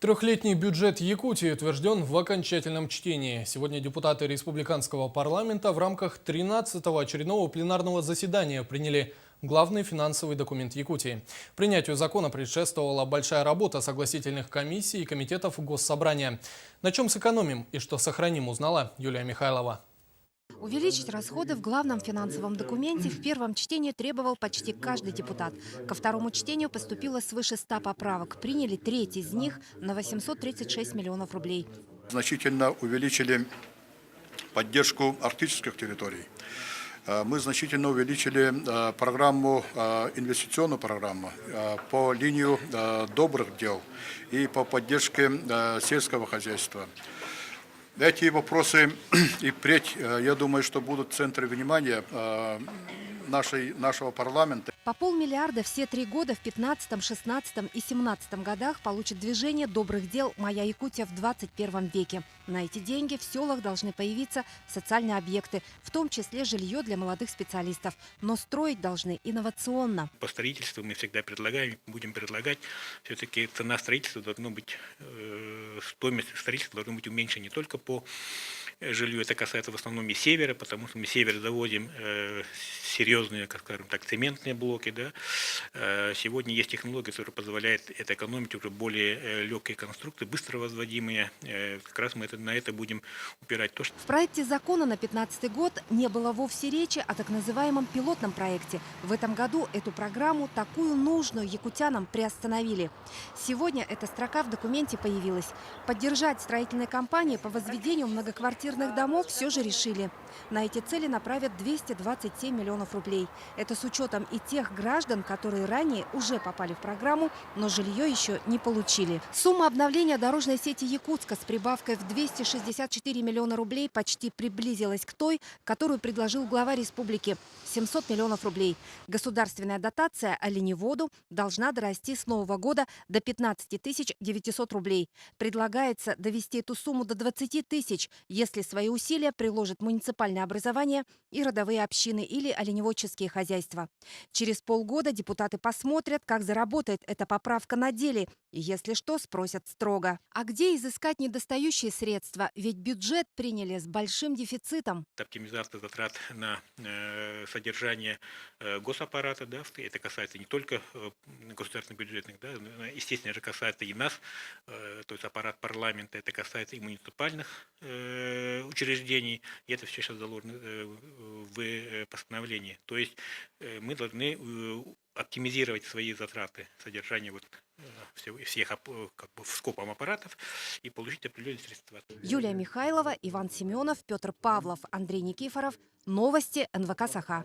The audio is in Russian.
Трехлетний бюджет Якутии утвержден в окончательном чтении. Сегодня депутаты республиканского парламента в рамках 13-го очередного пленарного заседания приняли главный финансовый документ Якутии. Принятию закона предшествовала большая работа согласительных комиссий и комитетов Госсобрания. На чем сэкономим и что сохраним, узнала Юлия Михайлова. Увеличить расходы в главном финансовом документе в первом чтении требовал почти каждый депутат. Ко второму чтению поступило свыше 100 поправок. Приняли треть из них на 836 миллионов рублей. Значительно увеличили поддержку арктических территорий. Мы значительно увеличили программу, инвестиционную программу по линию добрых дел и по поддержке сельского хозяйства. Эти вопросы и впредь, я думаю, что будут в центре внимания нашего парламента. По полмиллиарда все 3 года в 15, 16 и 17 годах получит движение добрых дел «Моя Якутия» в 21 веке. На эти деньги в селах должны появиться социальные объекты, в том числе жилье для молодых специалистов. Но строить должны инновационно. По строительству мы всегда предлагаем, будем предлагать, все-таки цена строительства должна быть, стоимость строительства должна быть уменьшена не только по жилью, это касается в основном и севера, потому что мы север заводим серьезные, как скажем так, цементные блоки. Да. Сегодня есть технология, которая позволяет это экономить, уже более легкие конструкции, быстро возводимые. Как раз мы на это будем упирать. В проекте закона на 2015 год не было вовсе речи о так называемом пилотном проекте. В этом году эту программу, такую нужную якутянам, приостановили. Сегодня эта строка в документе появилась. Поддержать строительные компании по возведению многоквартирных домов все же решили. На эти цели направят 227 миллионов рублей. Это с учетом и тех граждан, которые ранее уже попали в программу, но жилье еще не получили. Сумма обновления дорожной сети Якутска с прибавкой в 264 миллиона рублей почти приблизилась к той, которую предложил глава республики – 700 миллионов рублей. Государственная дотация оленеводу должна дорасти с нового года до 15 900 рублей. Предлагается довести эту сумму до 20 тысяч, если свои усилия приложит муниципальное образование и родовые общины или оленеводческие хозяйства. Через полгода депутаты посмотрят, как заработает эта поправка на деле. И если что, спросят строго. А где изыскать недостающие средства? Ведь бюджет приняли с большим дефицитом. Оптимизация затрат на содержание госаппарата, да, это касается не только государственных бюджетных, да, естественно, это касается и нас, то есть аппарат парламента, это касается и муниципальных учреждений, и это все сейчас заложено в постановлении. То есть мы должны оптимизировать свои затраты содержания всех как бы, скопом аппаратов и получить определенные средства. Юлия Михайлова, Иван Семенов, Петр Павлов, Андрей Никифоров. Новости НВК «Саха».